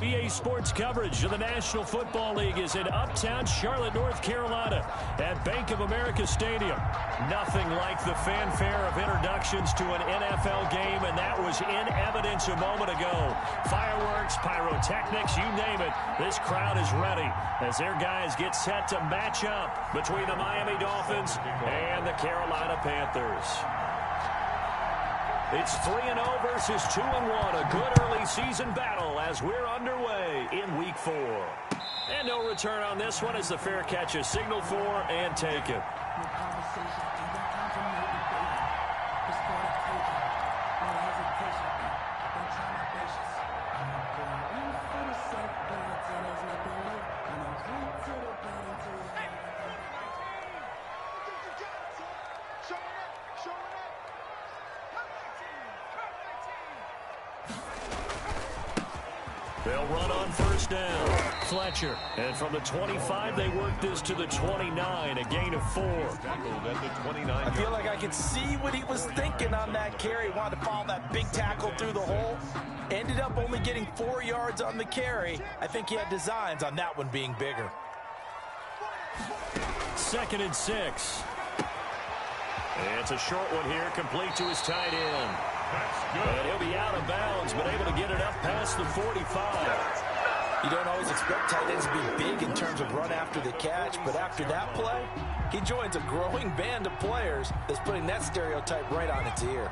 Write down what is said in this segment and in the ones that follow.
EA Sports coverage of the National Football League is in uptown Charlotte, North Carolina at Bank of America Stadium. Nothing like the fanfare of introductions to an NFL game, and that was in evidence a moment ago. Fireworks, pyrotechnics, you name it, this crowd is ready as their guys get set to match up between the Miami Dolphins and the Carolina Panthers. It's 3-0 versus 2-1, a good early season battle as we're underway in Week 4. And no return on this one as the fair catch is signaled for and taken. They'll run on first down. Fletcher. And from the 25, they work this to the 29, a gain of 4. I feel like I could see what he was thinking on that carry. Wanted to follow that big tackle through the hole. Ended up only getting 4 yards on the carry. I think he had designs on that one being bigger. 2nd and 6. It's a short one here, complete to his tight end. And he'll be out of bounds, but able to get it up past the 45. You don't always expect tight ends to be big in terms of run after the catch, but after that play, he joins a growing band of players that's putting that stereotype right on its ear.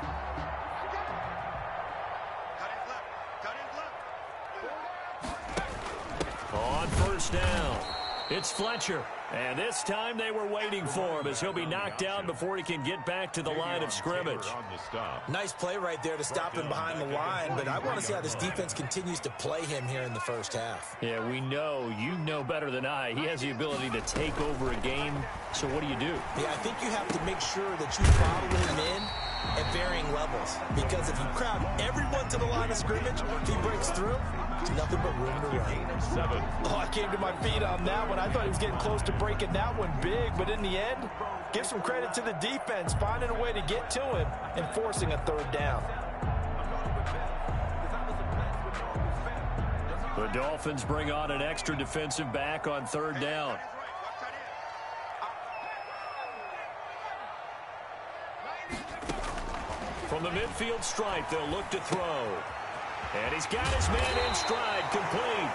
On first down, it's Fletcher. And this time they were waiting for him as he'll be knocked out before he can get back to the line of scrimmage. Nice play right there to stop him behind the line, but I want to see how this defense continues to play him here in the first half. Yeah, we know. You know better than I. He has the ability to take over a game. So what do you do? Yeah, I think you have to make sure that you bottle him in at varying levels. Because if you crowd everyone to the line of scrimmage, if he breaks through, there's nothing but room to run. Oh, I came to my feet on that one. I thought he was getting close to breaking that one big, but in the end, give some credit to the defense, finding a way to get to him and forcing a third down. The Dolphins bring on an extra defensive back on third down. From the midfield stripe, they'll look to throw. And he's got his man in stride, complete.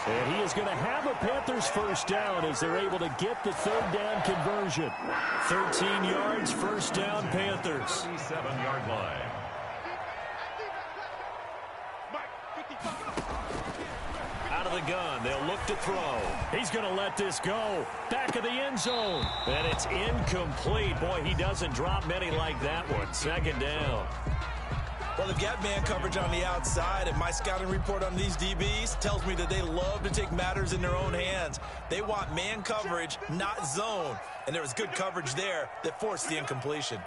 And he is going to have a Panthers first down as they're able to get the third down conversion. 13 yards, first down, Panthers. 37-yard line. Out of the gun, they'll look to throw. He's going to let this go. Back of the end zone. And it's incomplete. Boy, he doesn't drop many like that one. 2nd down. Well, they've got man coverage on the outside, and my scouting report on these DBs tells me that they love to take matters in their own hands. They want man coverage, not zone. And there was good coverage there that forced the incompletion.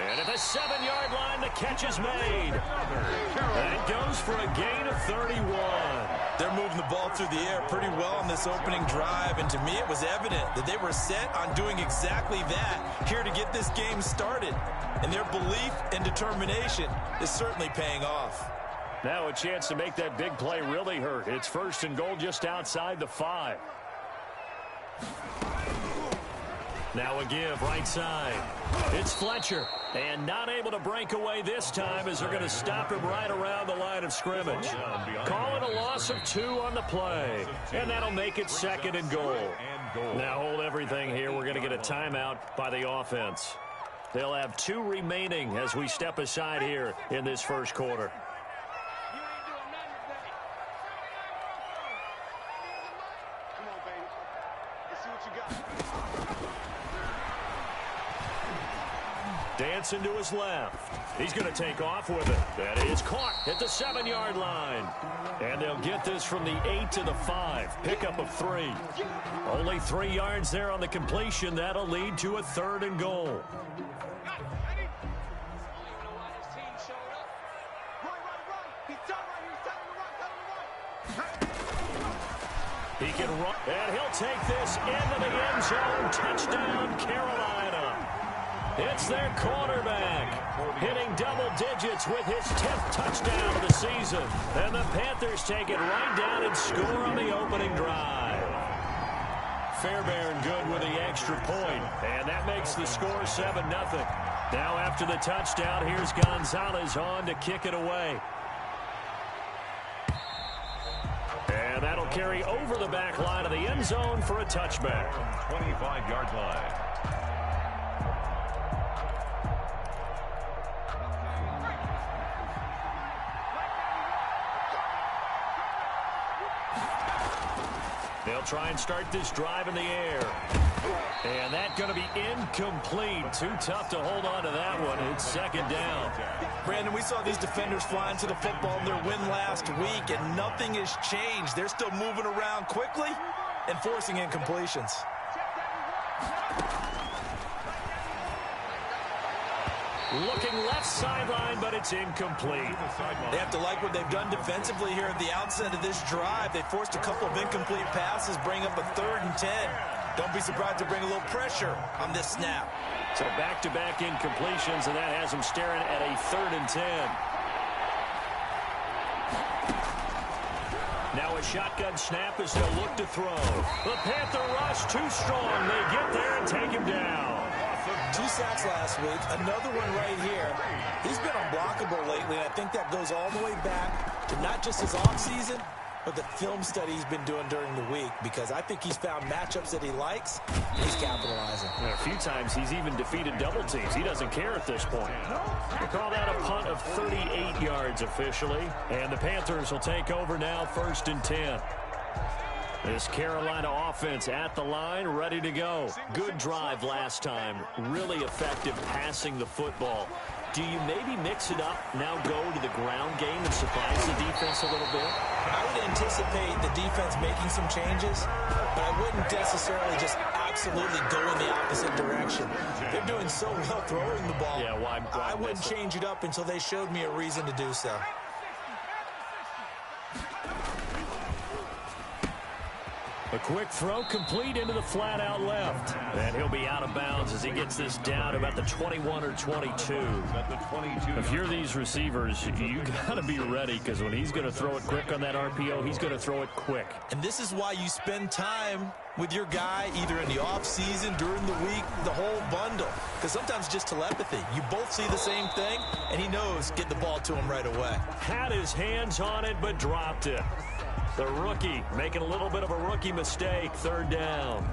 And at the 7-yard line, the catch is made. And it goes for a gain of 31. They're moving the ball through the air pretty well on this opening drive, and to me it was evident that they were set on doing exactly that here to get this game started. And their belief and determination is certainly paying off. Now a chance to make that big play really hurt. It's 1st and goal just outside the 5. Now a give right side. It's Fletcher. And not able to break away this time as they're going to stop him right around the line of scrimmage. Calling a loss of 2 on the play. And that'll make it 2nd and goal. Now hold everything here. We're going to get a timeout by the offense. They'll have 2 remaining as we step aside here in this first quarter. Dancing to his left. He's going to take off with it. That is caught at the 7-yard line. And they'll get this from the 8 to the 5. Pickup of 3. Only 3 yards there on the completion. That'll lead to a 3rd and goal. He can run, and he'll take this into the end zone. Touchdown, Carolina. It's their quarterback, hitting double digits with his 10th touchdown of the season. And the Panthers take it right down and score on the opening drive. Fairbairn good with the extra point, and that makes the score 7-0. Now after the touchdown, here's Gonzalez on to kick it away. And that'll carry over the back line of the end zone for a touchback. 25-yard line. They'll try and start this drive in the air. And that's going to be incomplete. Too tough to hold on to that one. It's second down. Brandon, we saw these defenders flying to the football in their win last week, and nothing has changed. They're still moving around quickly and forcing incompletions. Looking left sideline, but it's incomplete. They have to like what they've done defensively here at the outset of this drive. They forced a couple of incomplete passes, bring up a 3rd and 10. Don't be surprised to bring a little pressure on this snap. So back-to-back incompletions, and that has them staring at a 3rd and 10. Now a shotgun snap as they'll look to throw. The Panther rush too strong. They get there and take him down. 2 sacks last week, another one right here. He's been unblockable lately, and I think that goes all the way back to not just his offseason, but the film study he's been doing during the week, because I think he's found matchups that he likes, and he's capitalizing. A few times he's even defeated double teams. He doesn't care at this point. We'll call that a punt of 38 yards officially, and the Panthers will take over now, 1st and 10. This Carolina offense at the line, ready to go. Good drive last time. Really effective passing the football. Do you maybe mix it up, now go to the ground game and surprise the defense a little bit? I would anticipate the defense making some changes, but I wouldn't necessarily just absolutely go in the opposite direction. They're doing so well throwing the ball. Yeah, why I wouldn't change it up until they showed me a reason to do so. A quick throw complete into the flat out left. And he'll be out of bounds as he gets this down to about the 21 or 22. If you're these receivers, you got to be ready, because when he's going to throw it quick on that RPO, he's going to throw it quick. And this is why you spend time with your guy either in the offseason, during the week, the whole bundle. Because sometimes just telepathy. You both see the same thing, and he knows get the ball to him right away. Had his hands on it, but dropped it. The rookie making a little bit of a rookie mistake, 3rd down.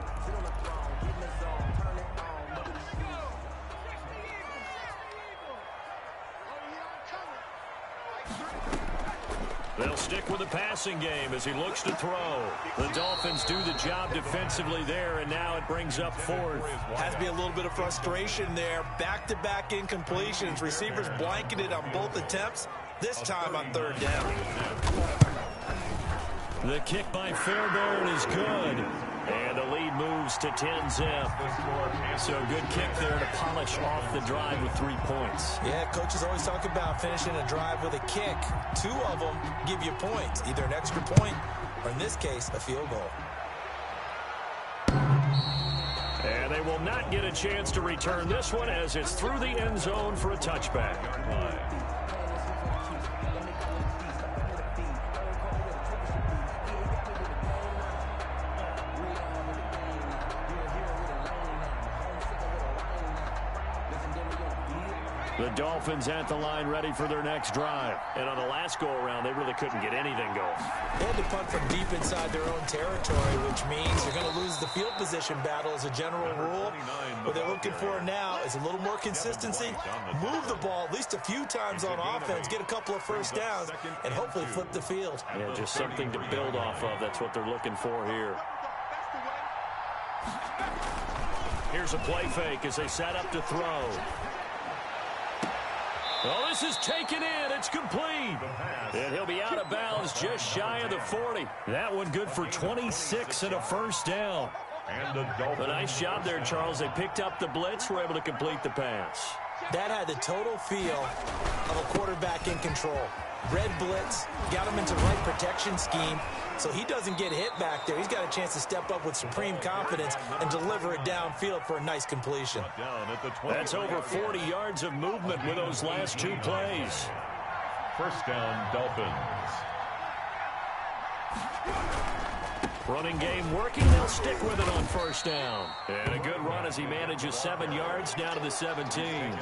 They'll stick with the passing game as he looks to throw. The Dolphins do the job defensively there, and now it brings up 4th. Has to be a little bit of frustration there. Back-to-back incompletions. Receivers blanketed on both attempts, this time on 3rd down. The kick by Fairbairn is good. And the lead moves to 10-zip. So good kick there to polish off the drive with 3 points. Yeah, coaches always talk about finishing a drive with a kick. 2 of them give you points, either an extra point or, in this case, a field goal. And they will not get a chance to return this one as it's through the end zone for a touchback. The Dolphins at the line ready for their next drive. And on the last go-around, they really couldn't get anything going. They had to punt from deep inside their own territory, which means you're going to lose the field position battle as a general rule. What they're looking for now is a little more consistency, move the ball at least a few times on offense, get a couple of first downs, and hopefully flip the field. Yeah, just something to build off of. That's what they're looking for here. Here's a play fake as they set up to throw. Oh, this is taken in. It's complete. And he'll be out of bounds just shy of the 40. That one good for 26 and a first down. A nice job there, Charles. They picked up the blitz, were able to complete the pass. That had the total feel of a quarterback in control. Red blitz, got him into the right protection scheme, so he doesn't get hit back there. He's got a chance to step up with supreme confidence and deliver it downfield for a nice completion. That's over 40 yards of movement with those last 2 plays. First down, Dolphins. Running game working. They'll stick with it on first down. And a good run as he manages 7 yards down to the 17.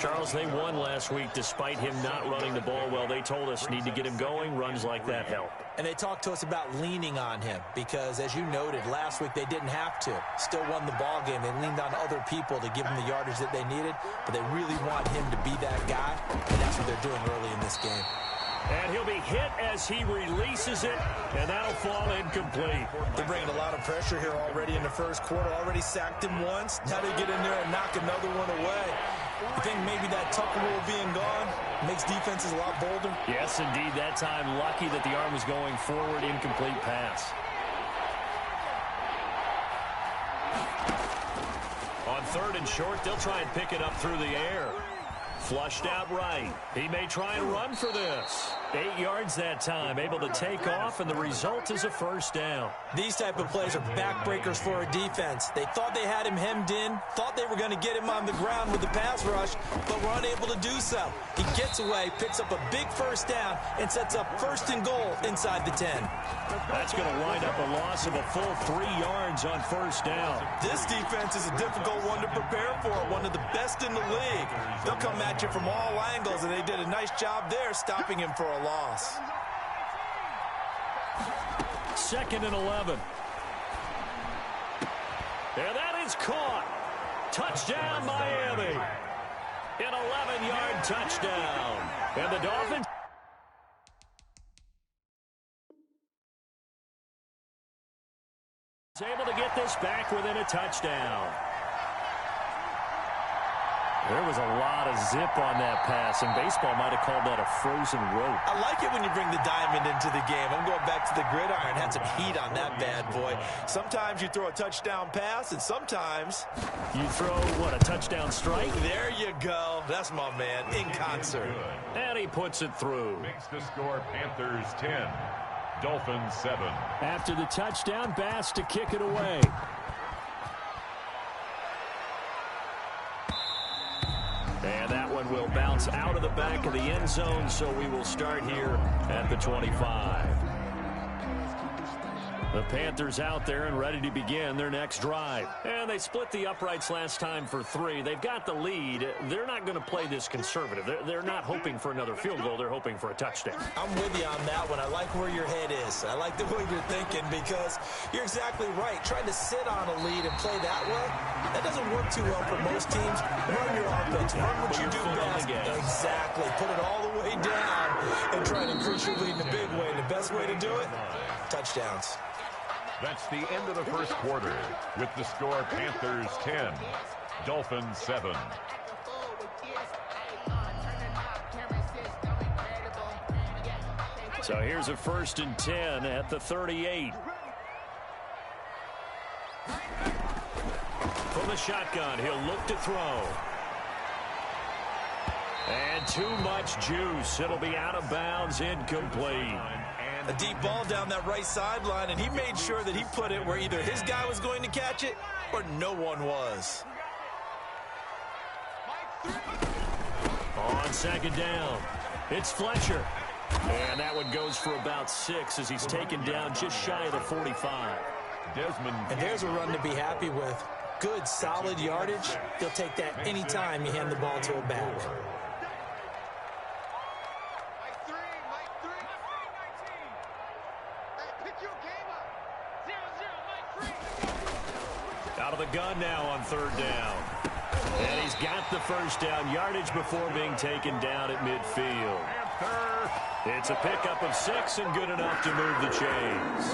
Charles, they won last week despite him not running the ball well. They told us need to get him going. Runs like that help. And they talked to us about leaning on him because, as you noted, last week they didn't have to. Still won the ball game. They leaned on other people to give them the yardage that they needed, but they really want him to be that guy, and that's what they're doing early in this game. And he'll be hit as he releases it, and that'll fall incomplete. They're bringing a lot of pressure here already in the first quarter. Already sacked him once. Now they get in there and knock another one away. I think maybe that Tucker rule being gone makes defenses a lot bolder. Yes, indeed. That time, lucky that the arm was going forward, incomplete pass. On 3rd and short, they'll try and pick it up through the air. Flushed out right. He may try and run for this. 8 yards that time, able to take off, and the result is a first down. These type of plays are backbreakers for a defense. They thought they had him hemmed in, thought they were going to get him on the ground with the pass rush, but were unable to do so. He gets away, picks up a big first down, and sets up 1st and goal inside the 10. That's going to wind up a loss of a full 3 yards on first down. This defense is a difficult one to prepare for, one of the best in the league. They'll come at you from all angles, and they did a nice job there stopping him for a loss. 2nd and 11. And that is caught. Touchdown, Miami. An 11-yard touchdown. And the Dolphins is able to get this back within a touchdown. There was a lot of zip on that pass, and baseball might have called that a frozen rope. I like it when you bring the diamond into the game. I'm going back to the gridiron. Had some heat on that bad boy. Sometimes you throw a touchdown pass, and sometimes you throw, what, a touchdown strike? There you go. That's my man, in concert. And he puts it through. Makes the score Panthers 10, Dolphins 7. After the touchdown, Bass to kick it away. And that one will bounce out of the back of the end zone, so we will start here at the 25. The Panthers out there and ready to begin their next drive. And they split the uprights last time for 3. They've got the lead. They're not going to play this conservative. They're not hoping for another field goal. They're hoping for a touchdown. I'm with you on that one. I like where your head is. I like the way you're thinking because you're exactly right. Trying to sit on a lead and play that way, that doesn't work too well for most teams. Run your offense. Run what you do best. Exactly. Put it all the way down and try to increase your lead in a big way. And the best way to do it, touchdowns. That's the end of the first quarter with the score Panthers 10, Dolphins 7. So here's a 1st and 10 at the 38. From the shotgun, he'll look to throw. And too much juice. It'll be out of bounds, incomplete. A deep ball down that right sideline, and he made sure that he put it where either his guy was going to catch it or no one was. On 2nd down, it's Fletcher. And that one goes for about 6 as he's taken down just shy of the 45. Desmond. And there's a run to be happy with. Good, solid yardage. He'll take that anytime you hand the ball to a back. Out of the gun now on 3rd down. And he's got the first down yardage before being taken down at midfield. It's a pickup of 6 and good enough to move the chains.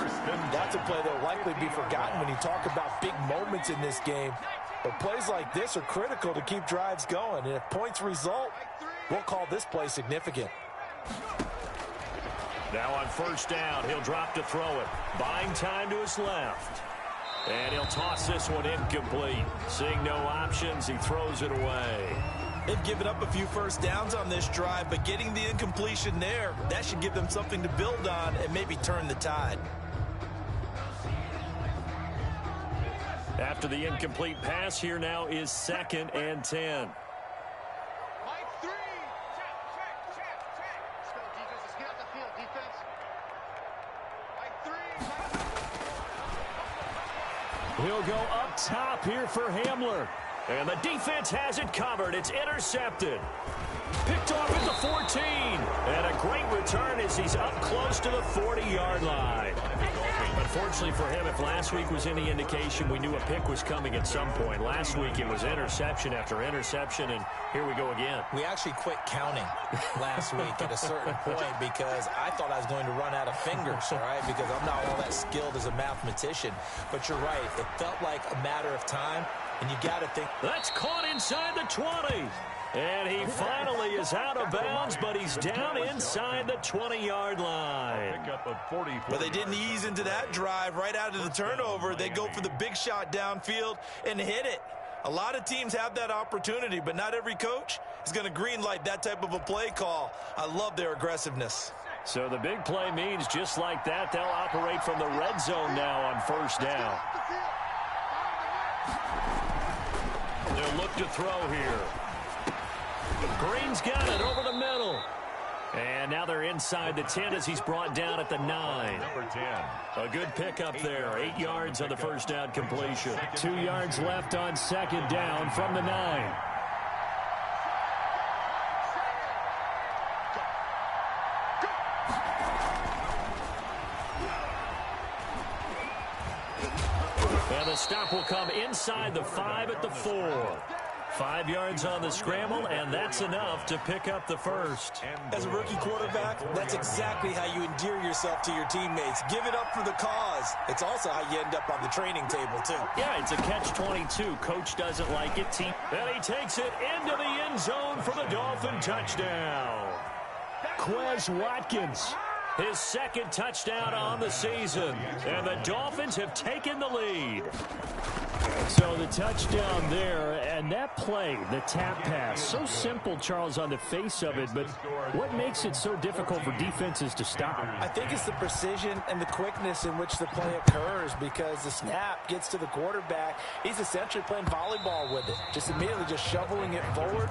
That's a play that will likely be forgotten when you talk about big moments in this game. But plays like this are critical to keep drives going. And if points result, we'll call this play significant. Now on 1st down, he'll drop to throw it. Buying time to his left. And he'll toss this one incomplete. Seeing no options, he throws it away. They've given up a few first downs on this drive, but getting the incompletion there, that should give them something to build on and maybe turn the tide. After the incomplete pass, here now is 2nd and 10. He'll go up top here for Hamler. And the defense has it covered. It's intercepted. Picked off at the 14. And a great return as he's up close to the 40-yard line. Unfortunately for him, if last week was any indication, we knew a pick was coming at some point. Last week it was interception after interception, and here we go again. We actually quit counting last week at a certain point because I thought I was going to run out of fingers, all right, because I'm not all that skilled as a mathematician. But you're right. It felt like a matter of time, and you got to think. That's caught inside the 20. And he finally is out of bounds, but he's down inside the 20-yard line. But they didn't ease into that drive right out of the turnover. They go for the big shot downfield and hit it. A lot of teams have that opportunity, but not every coach is going to green light that type of a play call. I love their aggressiveness. So the big play means just like that, they'll operate from the red zone now on first down. They'll look to throw here. Green's got it over the middle. And now they're inside the 10 as he's brought down at the 9. Number 10. A good pickup there. 8 yards on the first down completion. 2 yards left on second down from the 9. And the stop will come inside the 5 at the 4. 5 yards on the scramble, and that's enough to pick up the first. As a rookie quarterback, that's exactly how you endear yourself to your teammates. Give it up for the cause. It's also how you end up on the training table, too. Yeah, it's a catch-22. Coach doesn't like it. And he takes it into the end zone for the Dolphin touchdown. Quez Watkins, his second touchdown on the season. And the Dolphins have taken the lead. So the touchdown there, and that play, the tap pass, so simple, Charles, on the face of it, but what makes it so difficult for defenses to stop? I think it's the precision and the quickness in which the play occurs because the snap gets to the quarterback. He's essentially playing volleyball with it, just immediately just shoveling it forward.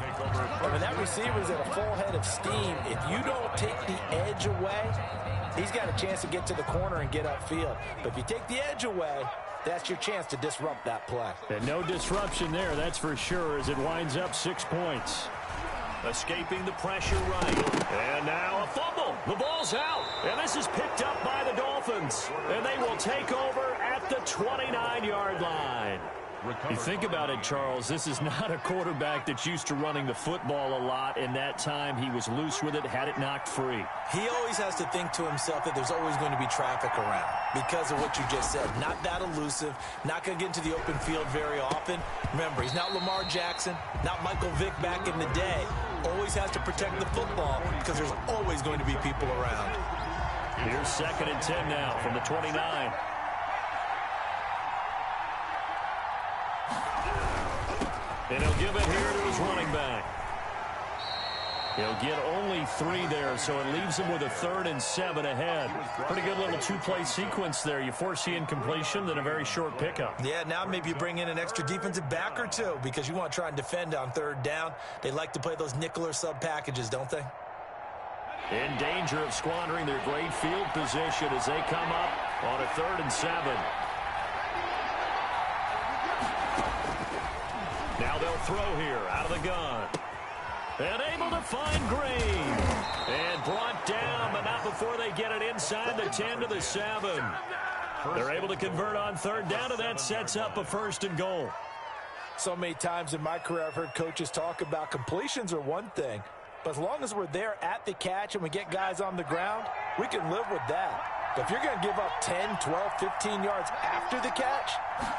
And when that receiver's at a full head of steam, if you don't take the edge away, he's got a chance to get to the corner and get upfield. But if you take the edge away, that's your chance to disrupt that play. And no disruption there, that's for sure, as it winds up 6 points. Escaping the pressure right. And now a fumble. The ball's out. And this is picked up by the Dolphins. And they will take over at the 29-yard line. You think about it, Charles, this is not a quarterback that's used to running the football a lot. In that time, he was loose with it, had it knocked free. He always has to think to himself that there's always going to be traffic around because of what you just said. Not that elusive, not going to get into the open field very often. Remember, he's not Lamar Jackson, not Michael Vick back in the day. Always has to protect the football because there's always going to be people around. Here's 2nd and 10 now from the 29. And he'll give it here to his running back. He'll get only 3 there, so it leaves him with a 3rd and 7 ahead. Pretty good little 2-play sequence there. You force the incompletion, then a very short pickup. Yeah, now maybe you bring in an extra defensive back or two because you want to try and defend on 3rd down. They like to play those nickel or sub packages, don't they? In danger of squandering their great field position as they come up on a 3rd and 7. Now they'll throw here out of the gun. And able to find Green. And brought down, but not before they get it inside the 10 to the 7. They're able to convert on 3rd down, and that sets up a 1st and goal. So many times in my career I've heard coaches talk about completions are one thing, but as long as we're there at the catch and we get guys on the ground, we can live with that. But if you're going to give up 10, 12, 15 yards after the catch,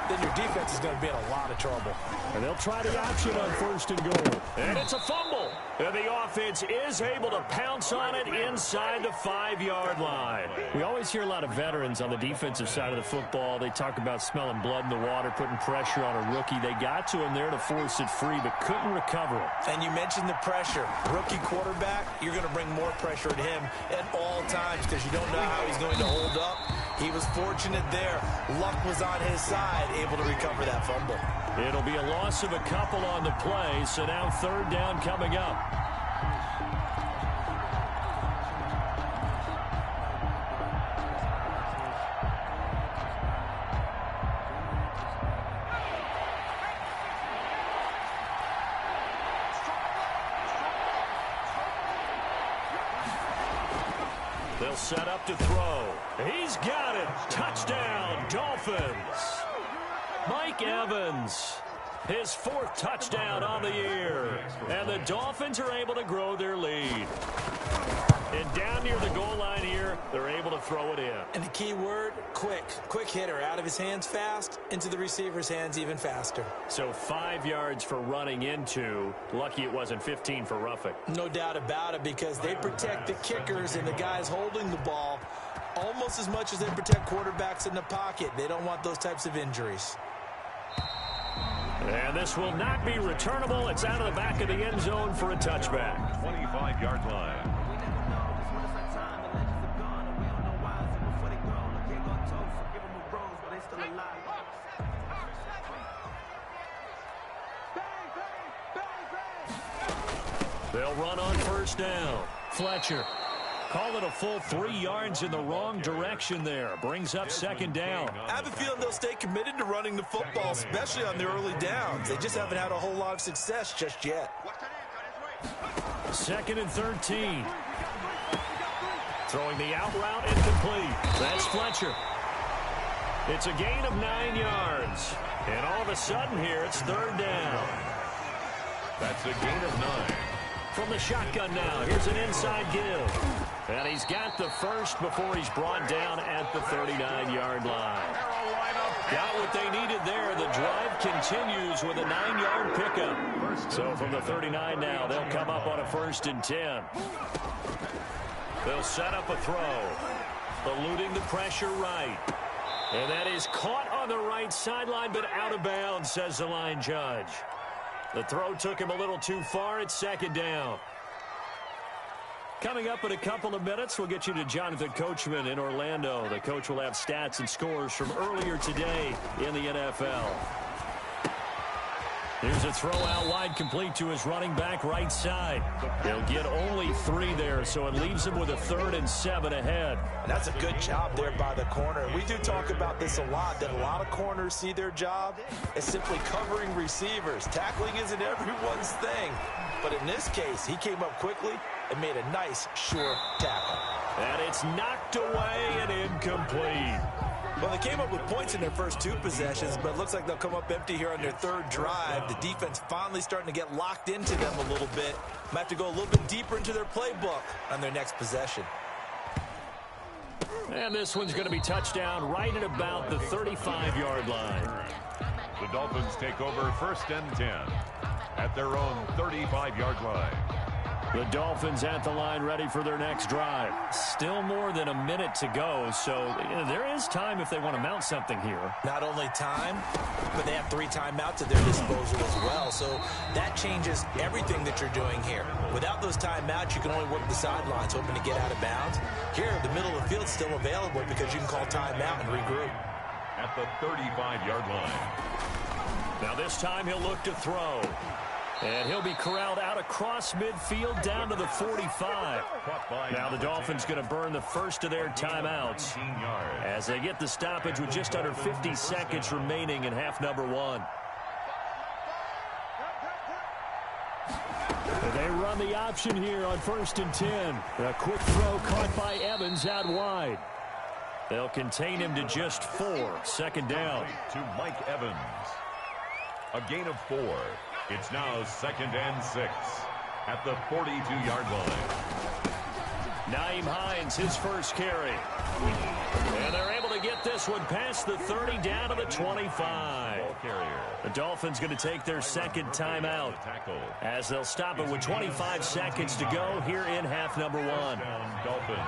then your defense is going to be in a lot of trouble. And they'll try the option on 1st and goal. And it's a fumble. And the offense is able to pounce on it inside the 5-yard line. We always hear a lot of veterans on the defensive side of the football. They talk about smelling blood in the water, putting pressure on a rookie. They got to him there to force it free, but couldn't recover it. And you mentioned the pressure. Rookie quarterback, you're going to bring more pressure at him at all times because you don't know how he's going to hold up. He was fortunate there. Luck was on his side, able to recover that fumble. It'll be a loss of a couple on the play, so now 3rd down coming up. They'll set up to throw. He's got it. Touchdown, Dolphins. Mike Evans, his 4th touchdown on the year. And the Dolphins are able to grow their lead. And down near the goal line here, they're able to throw it in. And the key word, quick. Quick hitter. Out of his hands fast, into the receiver's hands even faster. So 5 yards for running into. Lucky it wasn't 15 for roughing. No doubt about it, because they protect the kickers and the guys holding the ball almost as much as they protect quarterbacks in the pocket. They don't want those types of injuries. And this will not be returnable. It's out of the back of the end zone for a touchback. 25-yard line. They'll run on 1st down. Fletcher. Call it a full 3 yards in the wrong direction there. Brings up 2nd down. I have a feeling they'll stay committed to running the football, especially on the early downs. They just haven't had a whole lot of success just yet. 2nd and 13. Throwing the out route incomplete. That's Fletcher. It's a gain of 9 yards. And all of a sudden here, it's 3rd down. That's a gain of 9. From the shotgun now, here's an inside give. And he's got the first before he's brought down at the 39-yard line. Got what they needed there. The drive continues with a 9-yard pickup. So from the 39 now, they'll come up on a 1st and 10. They'll set up a throw. Eluding the pressure right. And that is caught on the right sideline, but out of bounds, says the line judge. The throw took him a little too far. It's 2nd down. Coming up in a couple of minutes, we'll get you to Jonathan Coachman in Orlando. The coach will have stats and scores from earlier today in the NFL. Here's a throw out wide, complete to his running back right side. He'll get only 3 there, so it leaves him with a 3rd and 7 ahead. And that's a good job there by the corner. We do talk about this a lot, that a lot of corners see their job as simply covering receivers. Tackling isn't everyone's thing. But in this case, he came up quickly and made a nice, sure tackle. And it's knocked away and incomplete. Well, they came up with points in their first 2 possessions, but it looks like they'll come up empty here on their 3rd drive. The defense finally starting to get locked into them a little bit. Might have to go a little bit deeper into their playbook on their next possession. And this one's going to be touchdown right at about the 35-yard line. The Dolphins take over 1st and 10 at their own 35-yard line. The Dolphins at the line ready for their next drive. Still more than a minute to go, so there is time if they want to mount something here. Not only time, but they have 3 timeouts at their disposal as well, so that changes everything that you're doing here. Without those timeouts, you can only work the sidelines, hoping to get out of bounds. Here, the middle of the field's still available because you can call timeout and regroup. At the 35-yard line. Now this time he'll look to throw. And he'll be corralled out across midfield down to the 45. Now the Dolphins going to burn the first of their timeouts as they get the stoppage with just under 50 seconds remaining in half number 1. They run the option here on 1st and 10. A quick throw caught by Evans out wide. They'll contain him to just 4. 2nd down. To Mike Evans. A gain of 4. It's now 2nd and 6 at the 42-yard line. Nyheim Hines, his first carry. And they're able to get this one past the 30 down to the 25. The Dolphins going to take their second timeout as they'll stop it with 25 seconds to go here in half number one. Dolphins.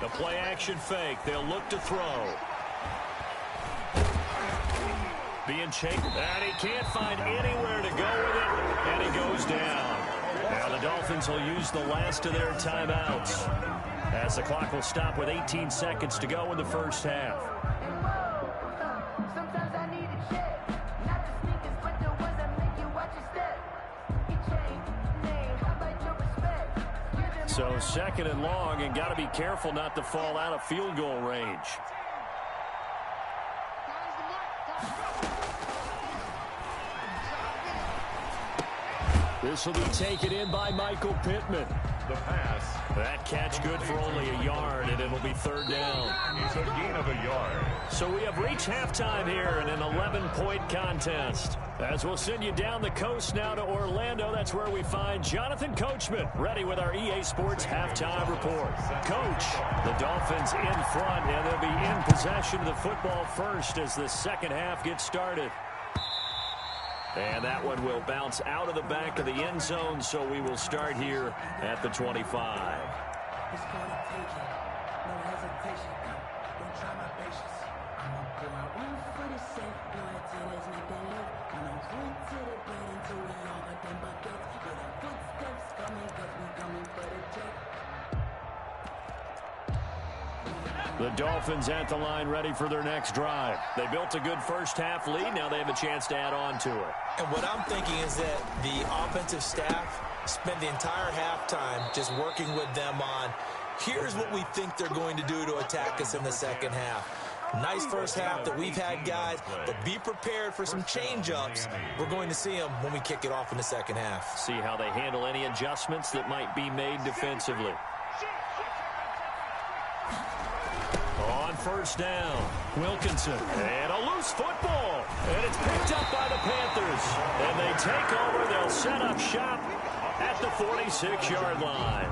The play action fake. They'll look to throw. Being chased, and he can't find anywhere to go with it, and he goes down. Now the Dolphins will use the last of their timeouts as the clock will stop with 18 seconds to go in the first half. So second and long, and got to be careful not to fall out of field goal range. This will be taken in by Michael Pittman. The pass. That catch good for only a yard, and it'll be third down. It's a gain of a yard. So we have reached halftime here in an 11-point contest. As we'll send you down the coast now to Orlando, that's where we find Jonathan Coachman, ready with our EA Sports halftime report. Coach, the Dolphins in front, and they'll be in possession of the football first as the second half gets started. And that one will bounce out of the back of the end zone, so we will start here at the 25. It's gonna take it. No hesitation. Don't try my patience. I'ma pour out one for the safe. Blood till there's nothing left. I'ma run to the bed until we all got them buckets. Hear the footsteps coming, cause we coming for the check. The Dolphins at the line ready for their next drive. They built a good first half lead. Now they have a chance to add on to it. And what I'm thinking is that the offensive staff spent the entire halftime just working with them on, here's what we think they're going to do to attack us in the second half. Nice first half that we've had, guys, but be prepared for some change-ups. We're going to see them when we kick it off in the second half. See how they handle any adjustments that might be made defensively. On first down, Wilkinson, and a loose football, and it's picked up by the Panthers, and they take over. They'll set up shop at the 46-yard line.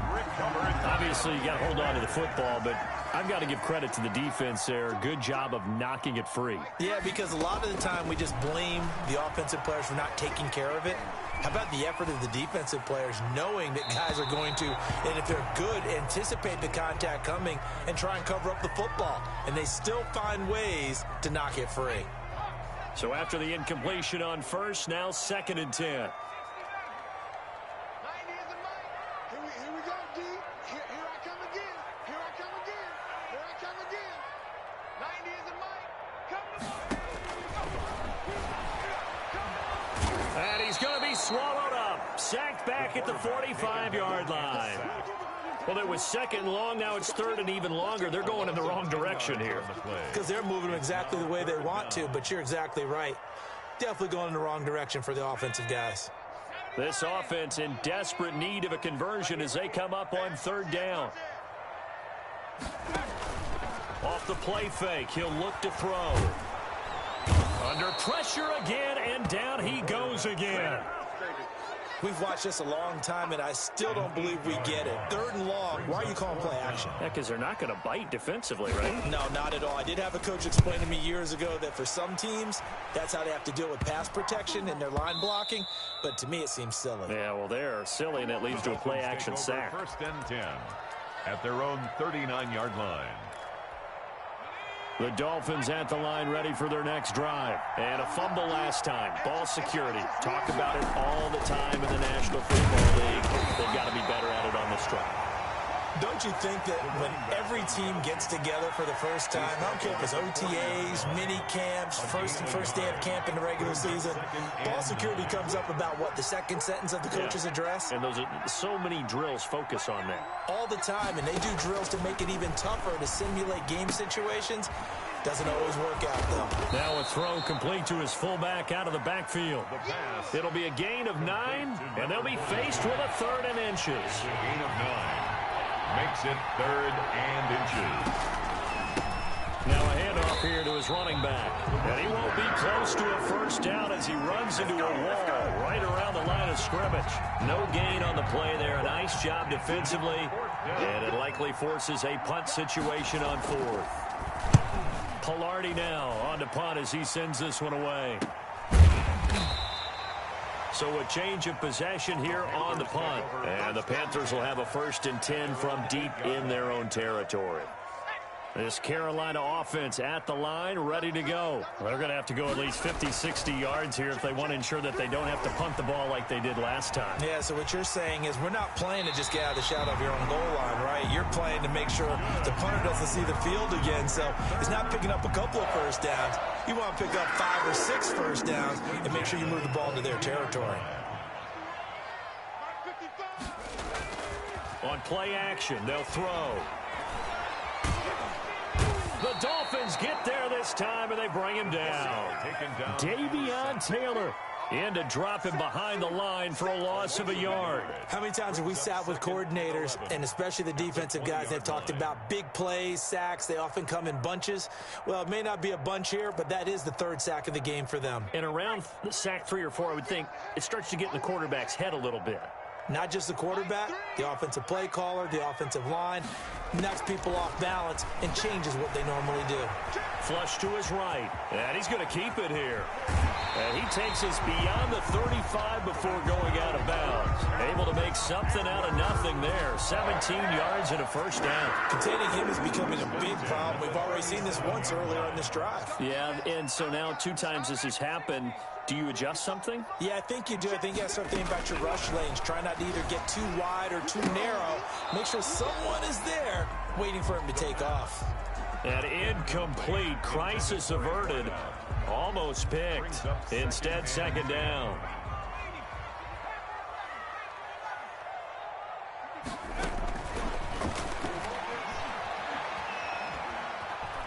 Obviously, you got to hold on to the football, but I've got to give credit to the defense there. Good job of knocking it free. Yeah, because a lot of the time we just blame the offensive players for not taking care of it. How about the effort of the defensive players knowing that guys are going to, and if they're good, anticipate the contact coming and try and cover up the football. And they still find ways to knock it free. So after the incompletion on first, now second and 10. Here we go, D. Here I come again. Here I come again. Here I come again. 90 is the mic. Come to And he's going to be swallowed up. Sacked back at the 45-yard line. Well, it was second and long. Now it's third and even longer. They're going in the wrong direction here. Because they're moving exactly the way they want to, but you're exactly right. Definitely going in the wrong direction for the offensive guys. This offense in desperate need of a conversion as they come up on third down. Off the play fake, he'll look to throw. Under pressure again, and down he goes again. We've watched this a long time, and I still don't believe we get it. Third and long, why are you calling play action? Yeah, because they're not going to bite defensively, right? No, not at all. I did have a coach explain to me years ago that for some teams, that's how they have to deal with pass protection and their line blocking. But to me, it seems silly. Yeah, well, they're silly, and it leads to a play action sack. First and 10 at their own 39-yard line. The Dolphins at the line ready for their next drive. And a fumble last time. Ball security. Talk about it all the time in the National Football League. They've got to be better at it on this drive. Don't you think that when every team gets together for the first time, I don't care if it's OTAs, mini camps, first day of camp in the regular season, ball security comes up about, what, the second sentence of the coach's address? And those are so many drills focus on that. All the time, and they do drills to make it even tougher to simulate game situations. Doesn't always work out, though. Now a throw complete to his fullback out of the backfield. It'll be a gain of 9, and they'll be faced with a third and inches. Gain of 9. Makes it third and inches. Now a handoff here to his running back. And he won't be close to a first down as he runs into a wall right around the line of scrimmage. No gain on the play there. A nice job defensively. And it likely forces a punt situation on fourth. Pilardi now on to punt as he sends this one away. So a change of possession here on the punt. And the Panthers will have a 1st and 10 from deep in their own territory. This Carolina offense at the line, ready to go. They're going to have to go at least 50, 60 yards here if they want to ensure that they don't have to punt the ball like they did last time. Yeah, so what you're saying is we're not playing to just get out of the shadow of your own goal line, right? You're playing to make sure the punter doesn't see the field again. So he's not picking up a couple of first downs. You want to pick up 5 or 6 first downs and make sure you move the ball into their territory. On play action, they'll throw. The Dolphins get there this time, and they bring him down. Davion Taylor in to drop him behind the line for a loss of a yard. How many times have we sat with coordinators, and especially the defensive guys, they've talked about big plays, sacks. They often come in bunches. Well, it may not be a bunch here, but that is the 3rd sack of the game for them. And around the sack 3 or 4, I would think it starts to get in the quarterback's head a little bit. Not just the quarterback, the offensive play caller, the offensive line, knocks people off balance and changes what they normally do. Flush to his right, and he's going to keep it here. And he takes us beyond the 35 before going out of bounds. Able to make something out of nothing there. 17 yards and a first down. Containing him is becoming a big problem. We've already seen this once earlier on this drive. Yeah, and so now 2 times this has happened. Do you adjust something? Yeah, I think you do. I think you got to start thinking about your rush lanes. Try not to either get too wide or too narrow. Make sure someone is there waiting for him to take off. An incomplete. Crisis averted. Almost picked. Instead, 2nd down.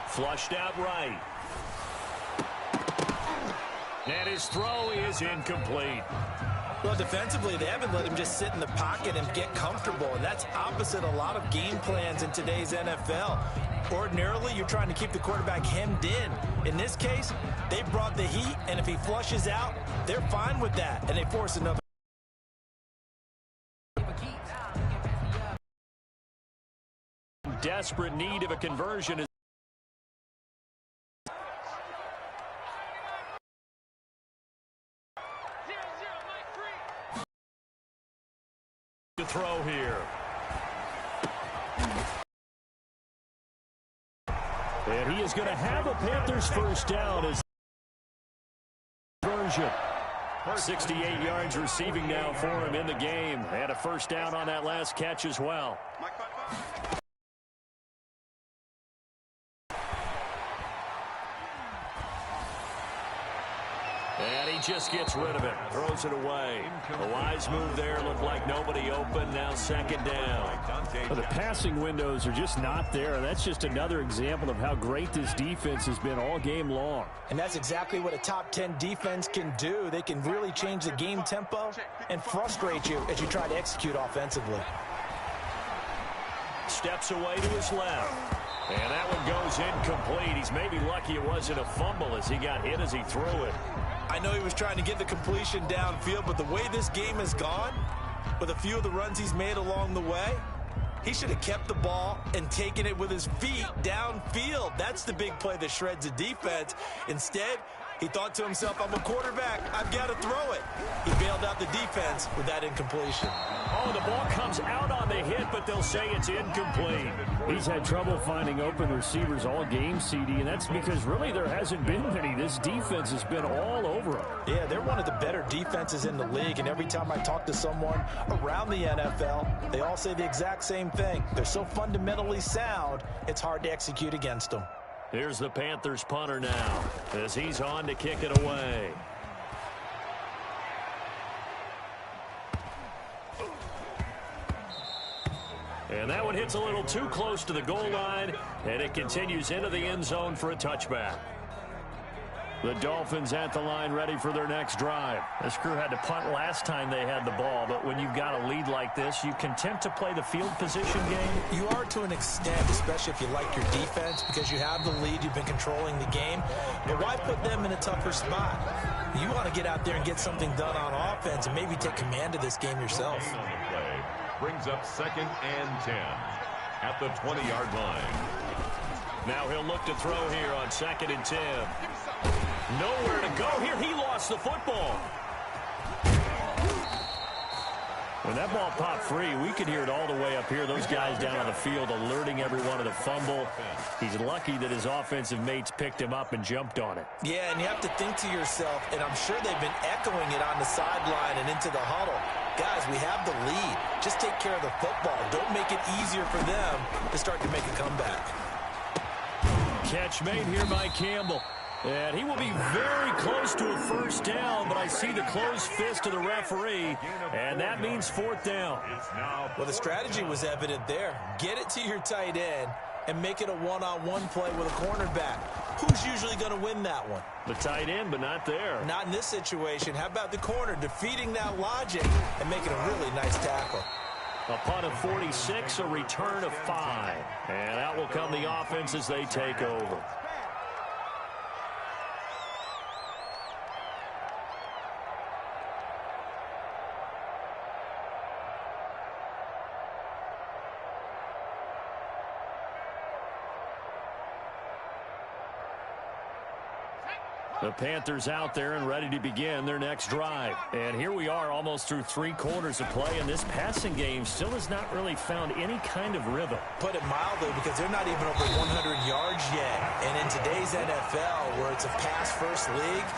Flushed out right. And his throw is incomplete. Well, defensively, they haven't let him just sit in the pocket and get comfortable, and that's opposite a lot of game plans in today's NFL. Ordinarily, you're trying to keep the quarterback hemmed in. In this case, they brought the heat, and if he flushes out, they're fine with that, and they force another. Desperate need of a conversion. To throw here. And he is going to have a Panthers first down as conversion. 68 yards receiving now for him in the game. And a first down on that last catch as well. And he just gets rid of it. Throws it away. A wise move there. Looked like nobody open. Now 2nd down. Well, the passing windows are just not there. And that's just another example of how great this defense has been all game long. And that's exactly what a top 10 defense can do. They can really change the game tempo and frustrate you as you try to execute offensively. Steps away to his left. And that one goes incomplete. He's maybe lucky it wasn't a fumble as he got hit as he threw it. I know he was trying to get the completion downfield, but the way this game has gone, with a few of the runs he's made along the way, he should have kept the ball and taken it with his feet downfield. That's the big play that shreds the defense. Instead, he thought to himself, I'm a quarterback. I've got to throw it. He bailed out the defense with that incompletion. Oh, the ball comes out on the hit, but they'll say it's incomplete. He's had trouble finding open receivers all game, CD, and that's because really there hasn't been many. This defense has been all over him. Yeah, they're one of the better defenses in the league, and every time I talk to someone around the NFL, they all say the exact same thing. They're so fundamentally sound, it's hard to execute against them. Here's the Panthers punter now as he's on to kick it away. And that one hits a little too close to the goal line, and it continues into the end zone for a touchback. The Dolphins at the line ready for their next drive. This crew had to punt last time they had the ball, but when you've got a lead like this, you content to play the field position game? You are to an extent, especially if you like your defense, because you have the lead, you've been controlling the game. But why put them in a tougher spot? You want to get out there and get something done on offense and maybe take command of this game yourself. Play brings up 2nd and 10 at the 20-yard line. Now he'll look to throw here on 2nd and 10. Nowhere to go here. He lost the football. When that ball popped free, we could hear it all the way up here. Those guys down on the field alerting everyone of the fumble. He's lucky that his offensive mates picked him up and jumped on it. Yeah, and you have to think to yourself, and I'm sure they've been echoing it on the sideline and into the huddle. Guys, we have the lead. Just take care of the football. Don't make it easier for them to start to make a comeback. Catch made here by Campbell. And he will be very close to a first down, but I see the closed fist of the referee, and that means 4th down. Well, the strategy was evident there. Get it to your tight end and make it a one-on-one play with a cornerback. Who's usually going to win that one? The tight end, but not there. Not in this situation. How about the corner defeating that logic and making a really nice tackle? A punt of 46, a return of 5. And out will come the offense as they take over. The Panthers out there and ready to begin their next drive. And here we are almost through 3 quarters of play, and this passing game still has not really found any kind of rhythm. Put it mildly, because they're not even over 100 yards yet. And in today's NFL, where it's a pass-first league,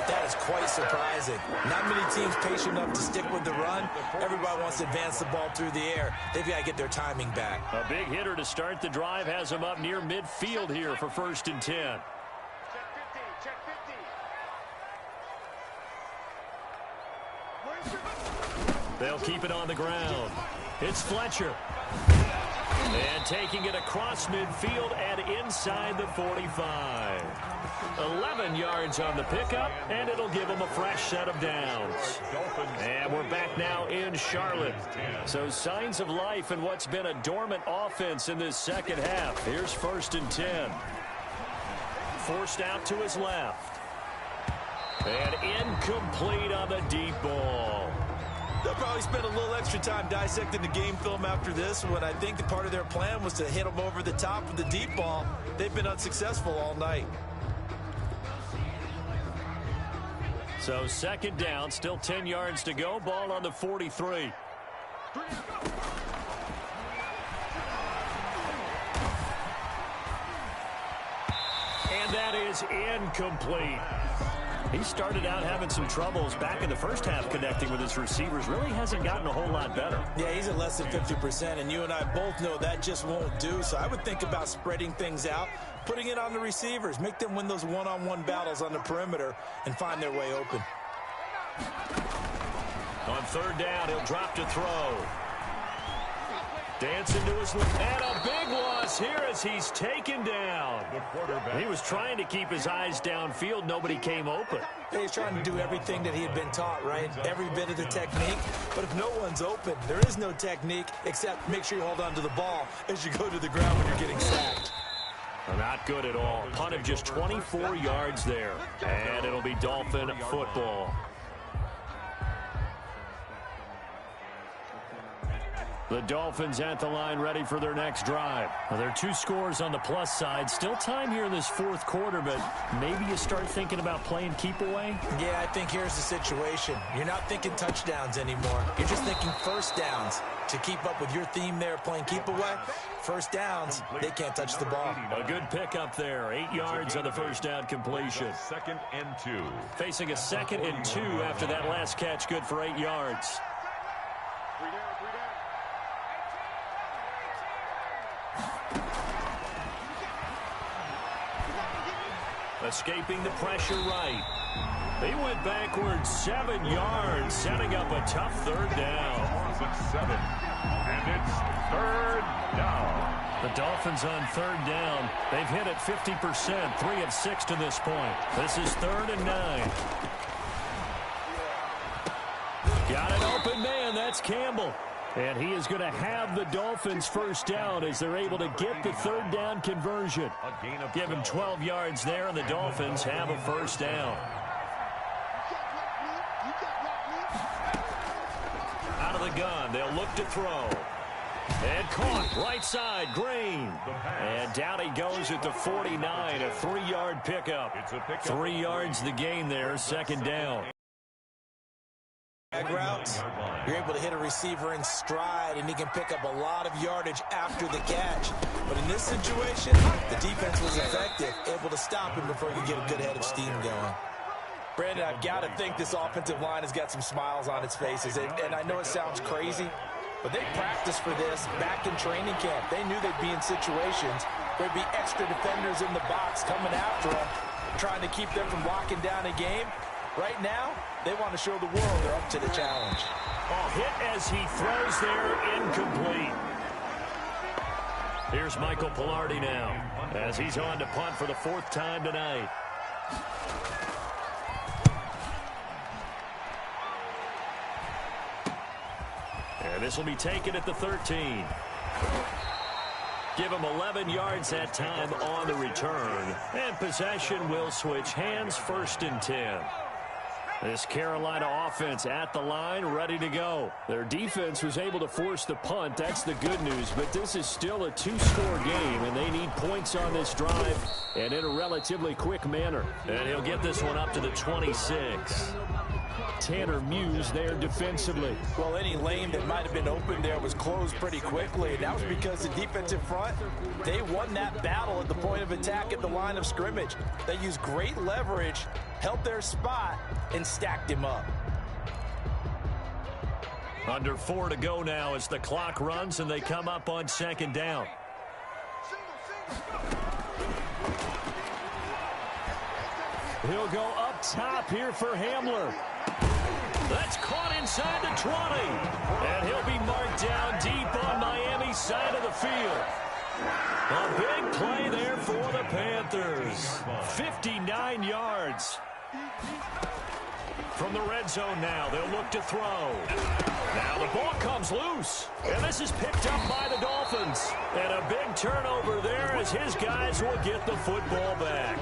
that is quite surprising. Not many teams patient enough to stick with the run. Everybody wants to advance the ball through the air. They've got to get their timing back. A big hitter to start the drive has them up near midfield here for 1st and 10. They'll keep it on the ground. It's Fletcher. And taking it across midfield and inside the 45. 11 yards on the pickup, and it'll give them a fresh set of downs. And we're back now in Charlotte. So signs of life in what's been a dormant offense in this second half. Here's 1st and 10. Forced out to his left. And incomplete on the deep ball. They'll probably spend a little extra time dissecting the game film after this one. I think the part of their plan was to hit them over the top of the deep ball. They've been unsuccessful all night. So 2nd down, still 10 yards to go. Ball on the 43. And that is incomplete. He started out having some troubles back in the first half connecting with his receivers. Really hasn't gotten a whole lot better. Yeah, he's at less than 50%, and you and I both know that just won't do. So I would think about spreading things out, putting it on the receivers, make them win those one-on-one battles on the perimeter and find their way open. On 3rd down, he'll drop to throw. Dancing to his left. And a big loss here as he's taken down. He was trying to keep his eyes downfield. Nobody came open. He's trying to do everything that he had been taught, right? Every bit of the technique. But if no one's open, there is no technique except make sure you hold on to the ball as you go to the ground when you're getting sacked. Not good at all. Punt of just 24 yards there. And it'll be Dolphin football. The Dolphins at the line ready for their next drive. Well, there are 2 scores on the plus side. Still time here in this 4th quarter, but maybe you start thinking about playing keep away? Yeah, I think here's the situation. You're not thinking touchdowns anymore. You're just thinking first downs. To keep up with your theme there, playing keep away, first downs, they can't touch the ball. A good pickup there. 8 yards on the first down completion. 2nd and 2. Facing a 2nd and 2 after that last catch, good for 8 yards. Escaping the pressure right. He went backwards 7 yards, setting up a tough 3rd down. It's 7, and it's 3rd down. The Dolphins on third down. They've hit it 50%, 3 of 6 to this point. This is 3rd and 9. Got an open man. That's Campbell. And he is going to have the Dolphins first down as they're able to get the third down conversion. Give him 12 yards there, and the Dolphins have a first down. Out of the gun, they'll look to throw. And caught, right side, Green. And down he goes at the 49, a 3-yard pickup. 3 yards the gain there, second down. Drag routes, you're able to hit a receiver in stride, and he can pick up a lot of yardage after the catch. But in this situation, the defense was effective, able to stop him before he could get a good head of steam going. Brandon, I've got to think this offensive line has got some smiles on its faces. And I know it sounds crazy, but they practiced for this back in training camp. They knew they'd be in situations where there'd be extra defenders in the box coming after them, trying to keep them from locking down a game. Right now, they want to show the world they're up to the challenge. Oh, hit as he throws there, incomplete. Here's Michael Pilardi now as he's on to punt for the 4th time tonight. And this will be taken at the 13. Give him 11 yards that time on the return. And possession will switch hands, 1st and 10. This Carolina offense at the line, ready to go. Their defense was able to force the punt. That's the good news. But this is still a 2-score game, and they need points on this drive and in a relatively quick manner. And he'll get this one up to the 26. Tanner Muse there defensively. Well, any lane that might have been open there was closed pretty quickly, and that was because the defensive front, they won that battle at the point of attack at the line of scrimmage. They used great leverage, held their spot, and stacked him up. Under 4 to go now as the clock runs and they come up on 2nd down. He'll go up top here for Hamler. That's caught inside the 20. And he'll be marked down deep on Miami's side of the field. A big play there for the Panthers. 59 yards. From the red zone now, they'll look to throw. Now the ball comes loose. And this is picked up by the Dolphins. And a big turnover there as his guys will get the football back.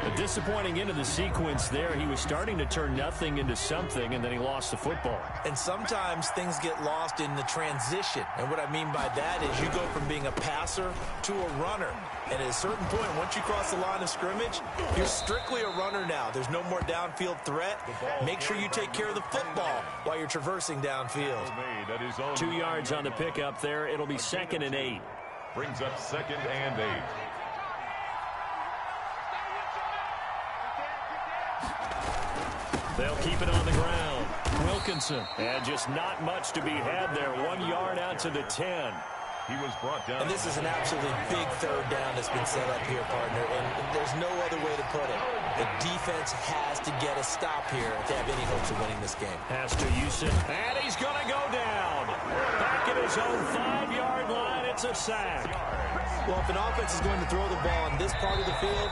A disappointing end of the sequence there. He was starting to turn nothing into something, and then he lost the football. And sometimes things get lost in the transition. And what I mean by that is you go from being a passer to a runner. And at a certain point, once you cross the line of scrimmage, you're strictly a runner now. There's no more downfield threat. Make sure you take care of the football while you're traversing downfield. 2 yards on the pickup there. It'll be 2nd and 8. Brings up 2nd and 8. They'll keep it on the ground. Wilkinson. And just not much to be had there. 1 yard out to the 10. He was brought down. And this is an absolutely big third down that's been set up here, partner. And there's no other way to put it. The defense has to get a stop here if they have any hopes of winning this game. Has to use it. And he's going to go down. Back at his own 5-yard line. It's a sack. Well, if an offense is going to throw the ball on this part of the field,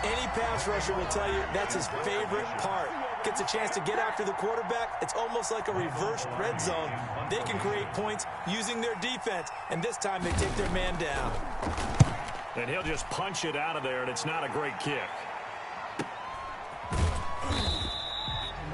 any pass rusher will tell you that's his favorite part. Gets a chance to get after the quarterback. It's almost like a reverse red zone. They can create points using their defense, and this time they take their man down. And he'll just punch it out of there, and it's not a great kick.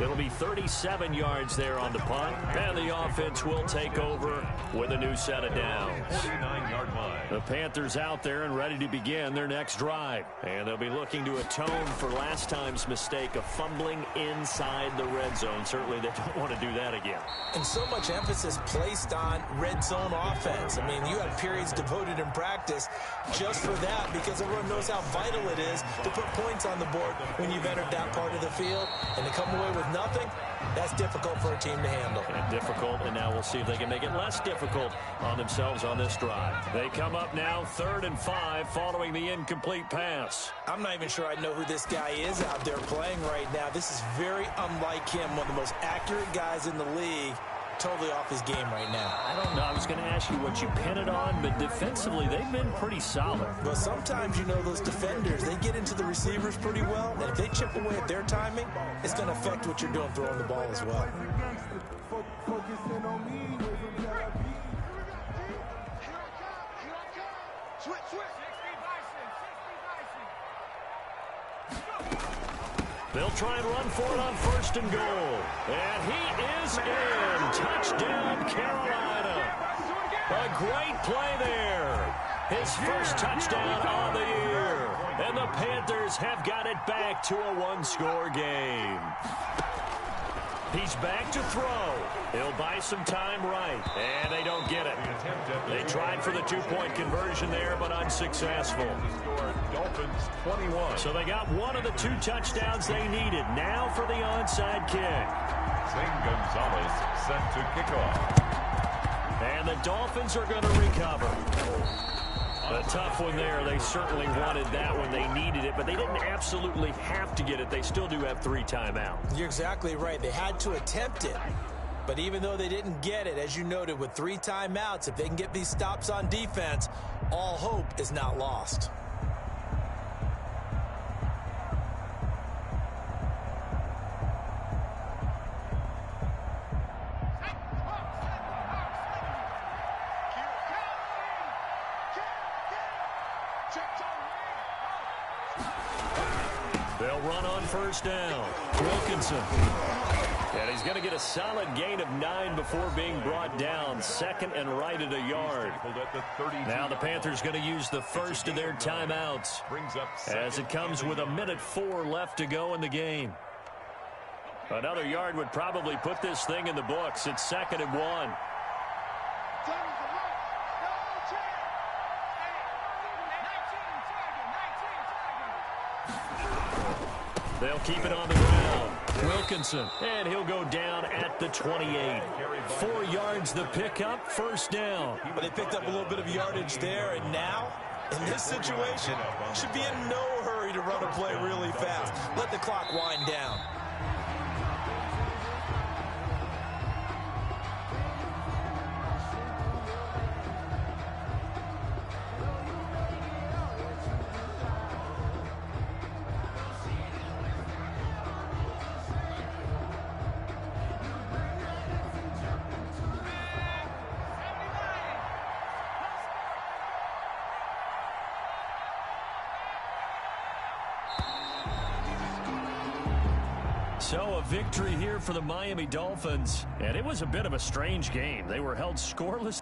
It'll be 37 yards there on the punt, and the offense will take over with a new set of downs. 49-yard line. The Panthers out there and ready to begin their next drive. And they'll be looking to atone for last time's mistake of fumbling inside the red zone. Certainly they don't want to do that again. And so much emphasis placed on red zone offense. I mean, you have periods devoted in practice just for that because everyone knows how vital it is to put points on the board when you've entered that part of the field. And to come away with nothing, that's difficult for a team to handle. And difficult, and now we'll see if they can make it less difficult on themselves on this drive. They come up now 3rd and 5 following the incomplete pass. I'm not even sure I know who this guy is out there playing right now. This is very unlike him, one of the most accurate guys in the league. totally off his game right now. I don't know. I was going to ask you what you pin it on, but defensively, they've been pretty solid. But sometimes, you know, those defenders, they get into the receivers pretty well, and if they chip away at their timing, it's going to affect what you're doing throwing the ball as well. They'll try and run for it on 1st and goal. And he is in. Touchdown, Carolina. A great play there. His first touchdown on the year. And the Panthers have got it back to a one-score game. He's back to throw. He'll buy some time right. And they don't get it. They tried for the two-point conversion there, but unsuccessful. Dolphins 21. So they got one of the 2 touchdowns they needed. Now for the onside kick. Zane Gonzalez set to kickoff. And the Dolphins are going to recover. A tough one there. They certainly wanted that one. They needed it, but they didn't absolutely have to get it. They still do have 3 timeouts. You're exactly right. They had to attempt it. But even though they didn't get it, as you noted, with 3 timeouts, if they can get these stops on defense, all hope is not lost. They'll run on 1st down. Wilkinson. And he's going to get a solid gain of 9 before being brought down. 2nd and right at a yard. Now the Panthers going to use the first of their timeouts as it comes with 1:04 left to go in the game. Another yard would probably put this thing in the books. It's 2nd and 1. They'll keep it on the ground. Wilkinson, and he'll go down at the 28. 4 yards the pickup, 1st down. But they picked up a little bit of yardage there, and now, in this situation, should be in no hurry to run a play really fast. Let the clock wind down. So a victory here for the Miami Dolphins. And it was a bit of a strange game. They were held scoreless.